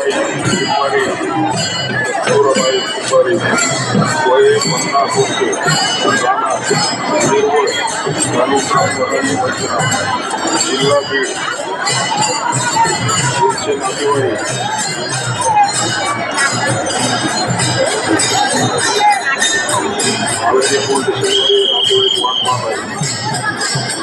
दुपारी गौरबाई दुपारी वय 50 वर्षे राहणार निर्वळ तालुका परळी वैजनाथ जिल्हा बीड यांचे नातेवाईक आळंदी पोलीस स्टेशनमध्ये नातेवाईक वाट पाहत आहेत.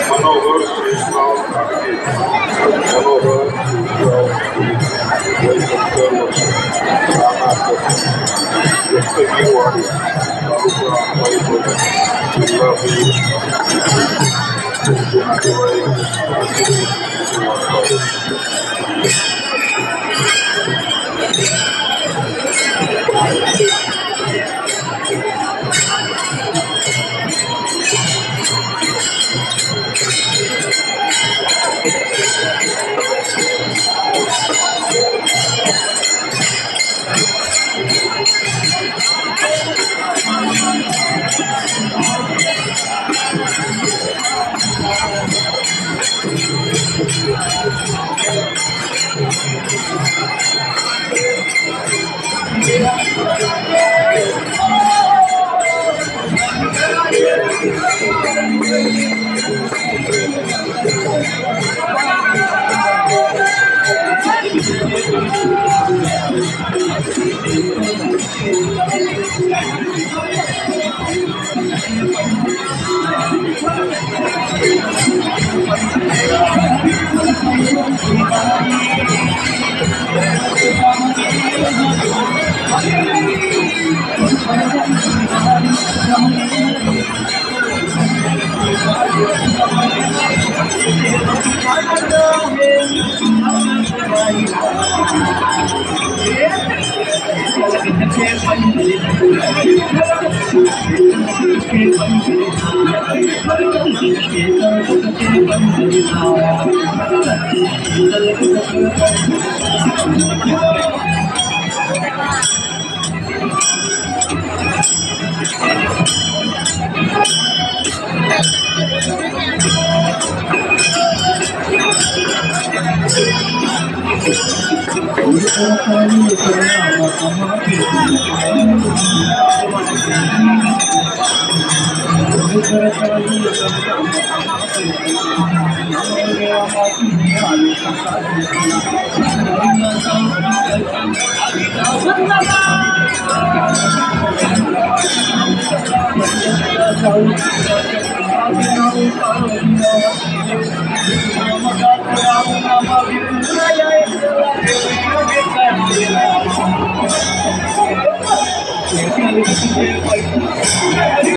मनोहर शेषराव घाटगे मनोहर शेषराव वय 70 वर्ष राहणार दस्तगीरवाडी तालुका अंबाईगड जिल्हा बीड त्यांचे नातेवाईक